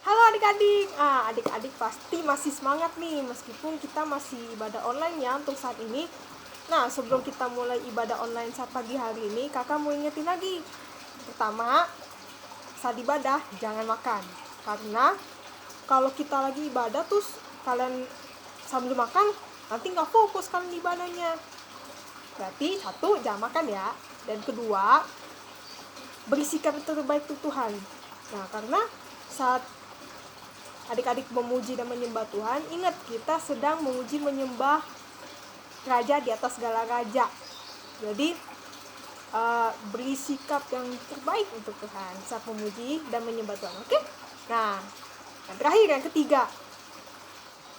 Halo adik-adik, adik-adik pasti masih semangat nih meskipun kita masih ibadah online ya untuk saat ini. Nah, sebelum kita mulai ibadah online saat pagi hari ini, kakak mau ingetin lagi. Pertama, saat ibadah jangan makan. Karena kalau kita lagi ibadah terus kalian sambil makan, nanti nggak fokus kalian di ibadahnya. Berarti satu, jangan makan ya. Dan kedua, beri sikap terbaik untuk Tuhan. Nah, karena saat adik-adik memuji dan menyembah Tuhan, ingat kita sedang memuji menyembah Raja di atas segala raja. Jadi beri sikap yang terbaik untuk Tuhan saat memuji dan menyembah Tuhan. Oke? Nah, yang terakhir, yang ketiga,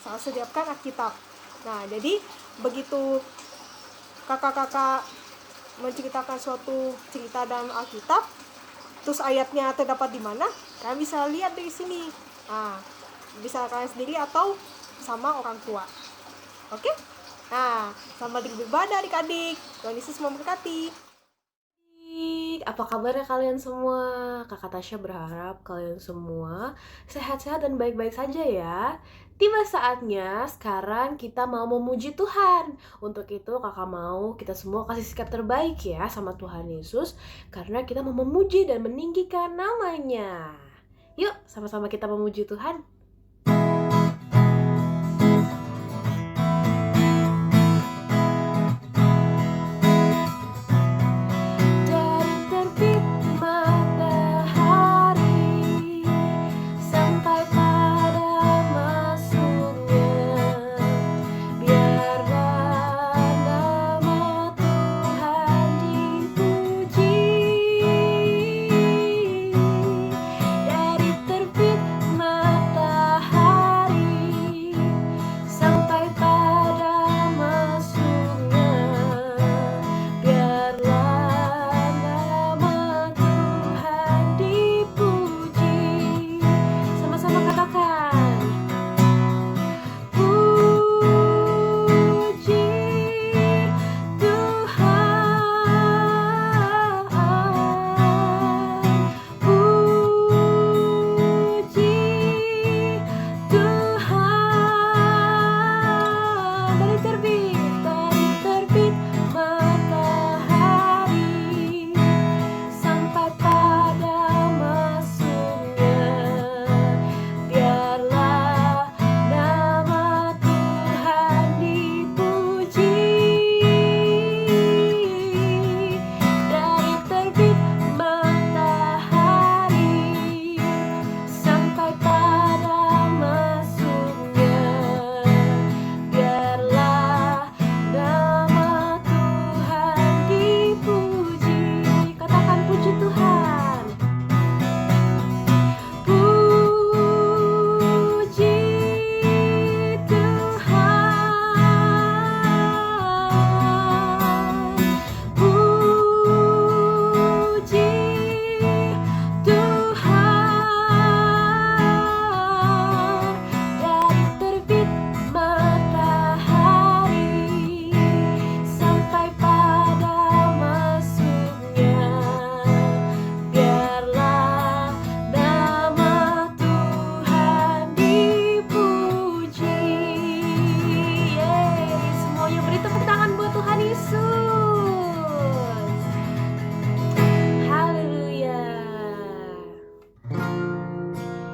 selalu sediakan Alkitab. Nah, jadi begitu kakak-kakak menceritakan suatu cerita dalam Alkitab, terus ayatnya terdapat di mana, kalian bisa lihat dari sini. Nah, bisa kalian sendiri atau sama orang tua. Oke? Nah, selamat beribadah adik-adik. Tuhan Yesus memberkati. Apa kabarnya kalian semua? Kakak Tasya berharap kalian semua sehat-sehat dan baik-baik saja ya. Tiba saatnya sekarang kita mau memuji Tuhan. Untuk itu kakak mau kita semua kasih sikap terbaik ya sama Tuhan Yesus, karena kita mau memuji dan meninggikan namanya. Yuk sama-sama kita memuji Tuhan.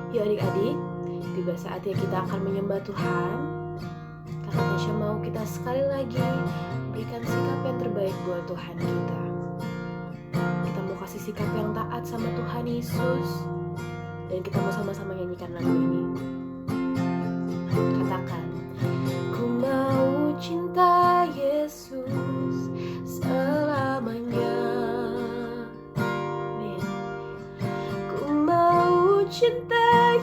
Yuk adik-adik, tiba saatnya kita akan menyembah Tuhan. Kakak Tasya mau kita sekali lagi berikan sikap yang terbaik buat Tuhan kita. Kita mau kasih sikap yang taat sama Tuhan Yesus. Dan kita mau sama-sama nyanyikan lagu ini. Katakan, ku mau cinta Yesus selamanya. Amin. Ku mau cinta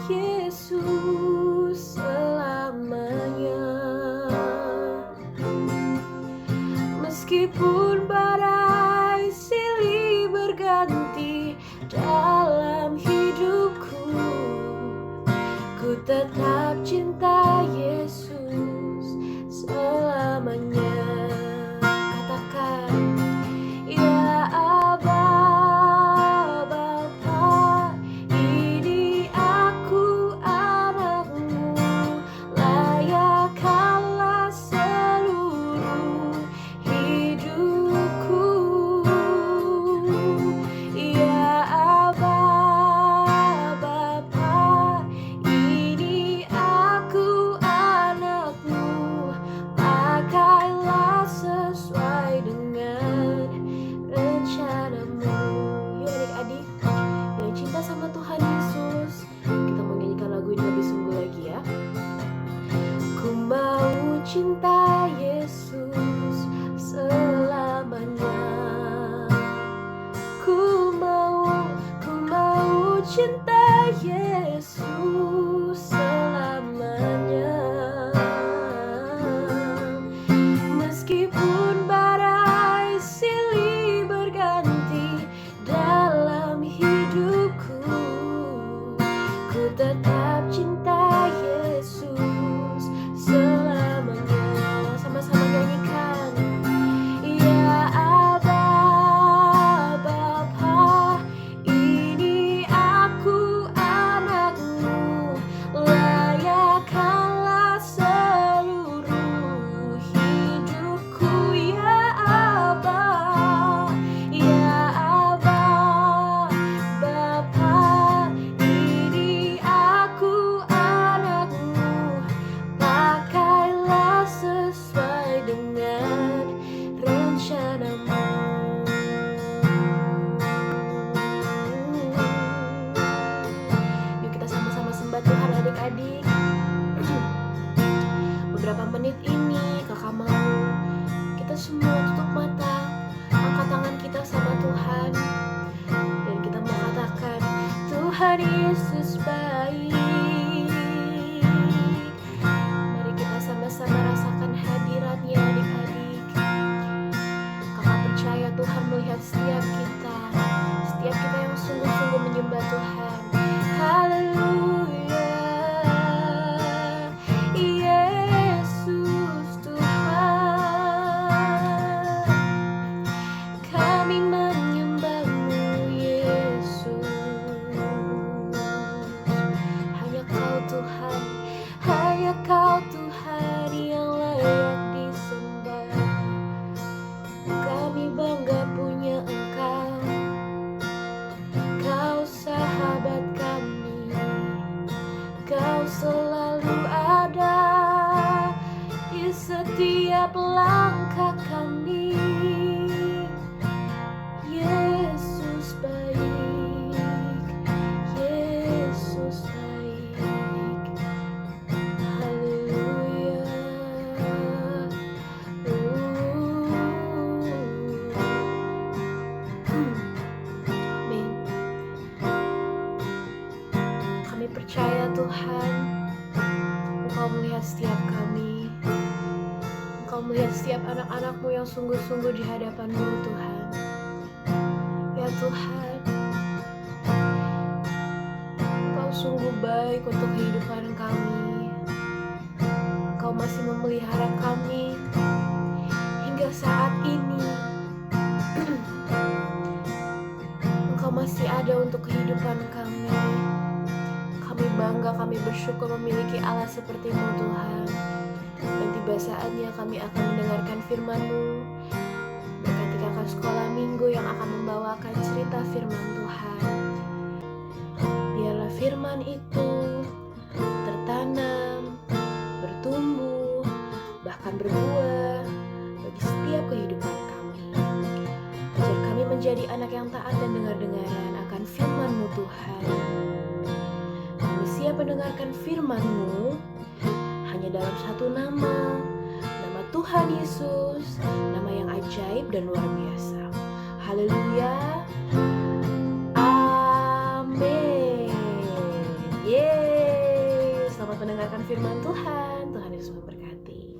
Yesus selamanya. Meskipun badai silih berganti dalam hidupku, ku melihat setiap kami. Engkau melihat setiap anak-anak-Mu yang sungguh-sungguh di hadapan-Mu, Tuhan. Ya Tuhan, Engkau sungguh baik untuk kehidupan kami. Engkau masih memelihara kami hingga saat ini. Engkau masih ada untuk kehidupan kami. Kami bangga, kami bersyukur memiliki Allah seperti-Mu, Tuhan. Dan tiba saatnya kami akan mendengarkan firman-Mu. Berkati kakak sekolah minggu yang akan membawakan cerita firman Tuhan. Biarlah firman itu tertanam, bertumbuh, bahkan berbuah bagi setiap kehidupan kami. Ajar kami menjadi anak yang taat dan dengar-dengaran akan firman-Mu, Tuhan. Kami siap mendengarkan firman-Mu hanya dalam satu nama Tuhan Yesus, nama yang ajaib dan luar biasa. Haleluya. Amin. Yeay. Selamat mendengarkan firman Tuhan. Tuhan Yesus memberkati.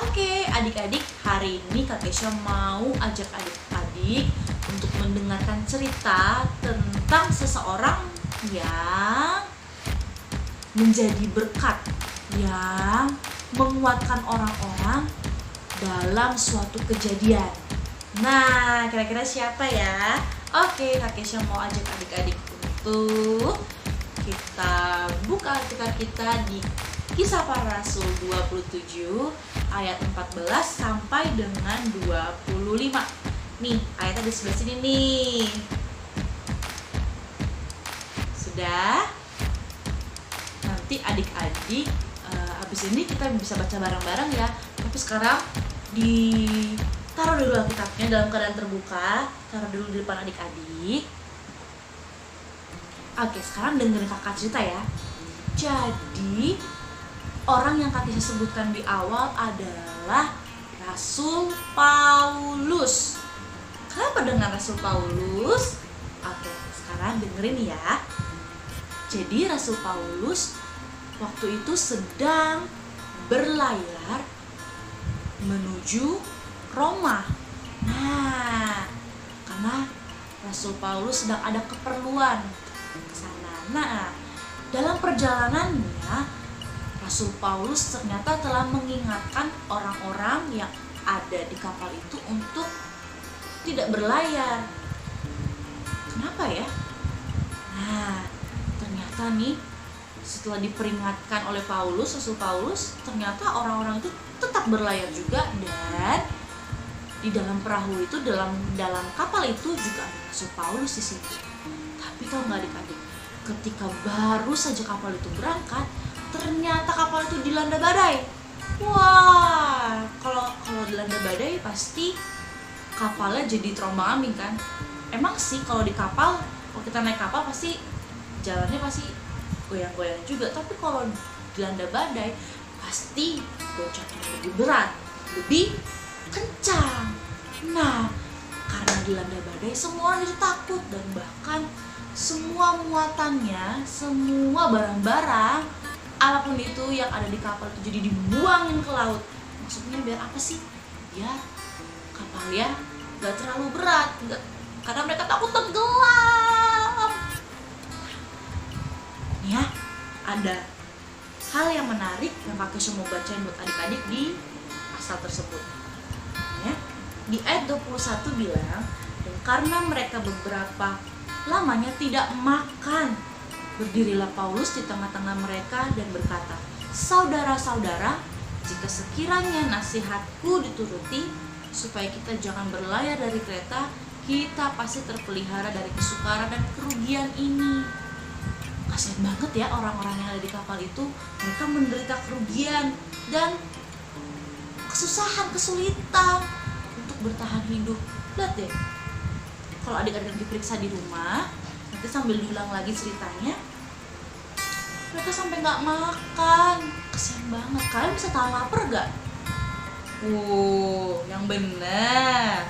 Oke, adik-adik, hari ini Kak Kesha mau ajak adik-adik untuk mendengarkan cerita tentang seseorang yang menjadi berkat, yang menguatkan orang-orang dalam suatu kejadian. Nah, kira-kira siapa ya? Oke, Kak Kesha mau ajak adik-adik untuk kita buka Alkitab kita di Kisah Para Rasul 27 ayat 14 sampai dengan 25. Nih, ayatnya di sebelah sini nih. Sudah? Nanti adik-adik habis ini kita bisa baca bareng-bareng ya. Tapi sekarang ditaruh dulu Alkitabnya dalam keadaan terbuka. Taruh dulu di depan adik-adik. Oke, sekarang dengerin kakak cerita ya. Jadi orang yang kakak sebutkan di awal adalah Rasul Paulus. Kenapa dengan Rasul Paulus? Oke, sekarang dengerin ya. Jadi Rasul Paulus waktu itu sedang berlayar menuju Roma. Nah, karena Rasul Paulus sedang ada keperluan ke sana. Nah, dalam perjalanannya Rasul Paulus ternyata telah mengingatkan orang-orang yang ada di kapal itu untuk tidak berlayar. Kenapa ya? Nah, ternyata nih setelah diperingatkan oleh Rasul Paulus, ternyata orang-orang itu tetap berlayar juga, dan di dalam perahu itu, dalam kapal itu juga ada Rasul Paulus di situ. Tapi tahu nggak adik-adik, ketika baru saja kapal itu berangkat, ternyata kapal itu dilanda badai. Wah, kalau dilanda badai pasti kapalnya jadi terombang-ambing kan? Emang sih kalau di kapal, kalau kita naik kapal pasti jalannya pasti goyang-goyang juga, tapi kalau dilanda badai pasti goncangnya lebih berat, lebih kencang. Nah, karena dilanda badai semua orang itu takut, dan bahkan semua muatannya, semua barang-barang apapun itu yang ada di kapal itu jadi dibuangin ke laut. Maksudnya biar apa sih? Biar kapalnya gak terlalu berat, karena mereka takut tenggelam. Ya, ada hal yang menarik yang Kak Kesha mau bacain buat adik-adik di pasal tersebut. Ya, di ayat 21 bilang, dan karena mereka beberapa lamanya tidak makan, berdirilah Paulus di tengah-tengah mereka dan berkata, "Saudara-saudara, jika sekiranya nasihatku dituruti, supaya kita jangan berlayar dari kereta, kita pasti terpelihara dari kesukaran dan kerugian ini." Kasian banget ya orang-orang yang ada di kapal itu. Mereka menderita kerugian dan kesusahan, kesulitan untuk bertahan hidup. Lihat deh, kalau adik-adik diperiksa di rumah, nanti sambil diulang lagi ceritanya, mereka sampai nggak makan. Kasian banget. Kalian bisa tahan lapar gak? Yang bener.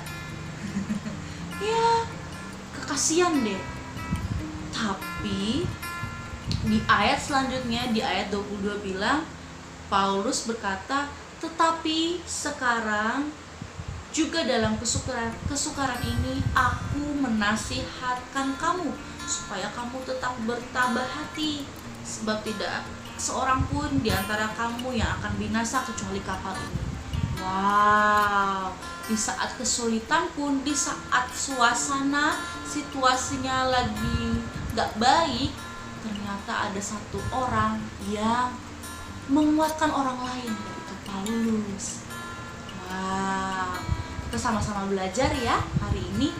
Ya, kekasian deh. Tapi Di ayat selanjutnya, di ayat 22 bilang, Paulus berkata, tetapi sekarang juga dalam kesukaran ini aku menasihatkan kamu supaya kamu tetap bertabah hati, sebab tidak seorang pun di antara kamu yang akan binasa kecuali kapal ini. Wow, di saat kesulitan pun, di saat suasana situasinya lagi gak baik, ternyata ada satu orang yang menguatkan orang lain, yaitu Paulus. Wow, kita sama-sama belajar ya hari ini.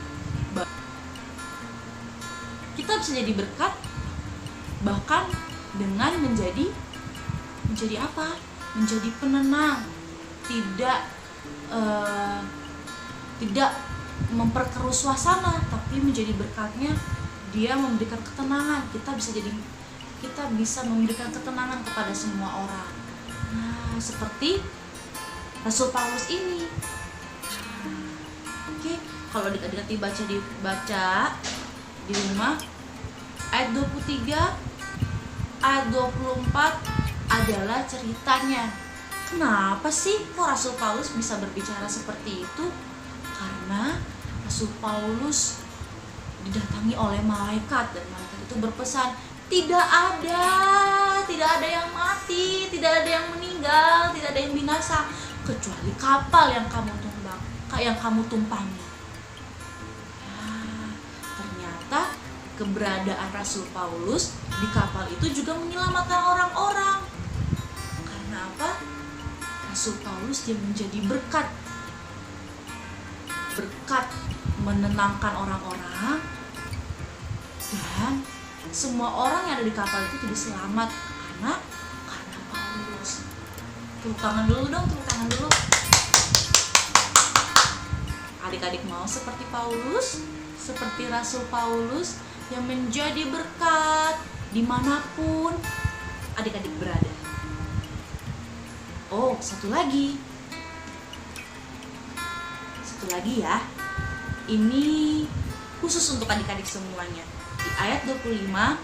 Kita bisa jadi berkat, bahkan dengan menjadi apa? Menjadi penenang, tidak memperkeruh suasana, tapi menjadi berkatnya dia memberikan ketenangan. Kita bisa memberikan ketenangan kepada semua orang. Nah, seperti Rasul Paulus ini. Oke, kalau adik-adik baca di rumah, ayat 23, ayat 24 adalah ceritanya. Kenapa sih kok Rasul Paulus bisa berbicara seperti itu? Karena Rasul Paulus didatangi oleh malaikat, dan malaikat itu berpesan, tidak ada yang mati, tidak ada yang meninggal, tidak ada yang binasa kecuali kapal yang kamu tumpangi. Nah, ternyata keberadaan Rasul Paulus di kapal itu juga menyelamatkan orang-orang. Karena apa? Rasul Paulus dia menjadi berkat menenangkan orang-orang, dan semua orang yang ada di kapal itu jadi selamat karena Paulus. Tepuk tangan dulu dong, tepuk tangan dulu. Adik-adik mau seperti Paulus, seperti Rasul Paulus yang menjadi berkat dimanapun adik-adik berada. Oh, satu lagi ya. Ini khusus untuk adik-adik semuanya. Di ayat 25,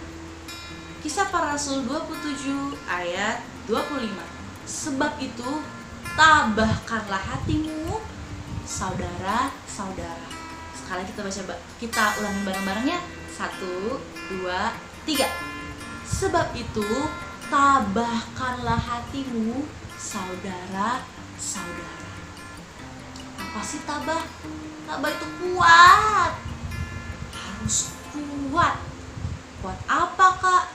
Kisah Para Rasul 27 ayat 25. Sebab itu tabahkanlah hatimu, saudara-saudara. Sekali kita ulangi bareng-bareng ya. 1, 2, 3. Sebab itu tabahkanlah hatimu, saudara-saudara. Apa sih tabah? Tabah itu kuat. Harus kuat. Kuat apa, Kak?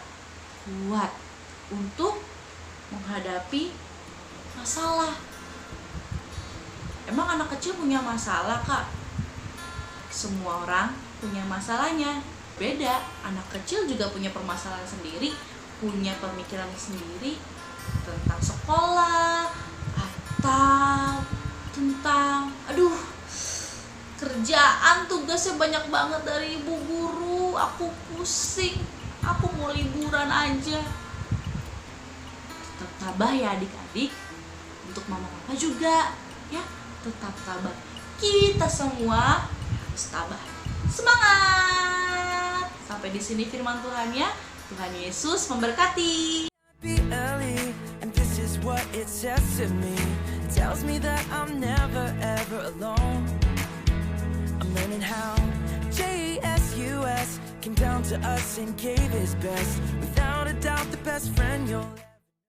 Kuat untuk menghadapi masalah. Emang anak kecil punya masalah, Kak? Semua orang punya masalahnya. Beda, anak kecil juga punya permasalahan sendiri, punya pemikiran sendiri tentang sekolah atau tentang kerjaan, tugasnya banyak banget dari ibu guru. Aku pusing, aku mau liburan aja. Tetap tabah ya adik-adik, untuk mama papa juga ya, tetap tabah. Kita semua harus tabah. Semangat! Sampai di sini firman Tuhan ya. Tuhan Yesus memberkati. Tells me that I'm never ever alone. I'm learning how Jesus came down to us and gave his best. Without a doubt, the best friend you'll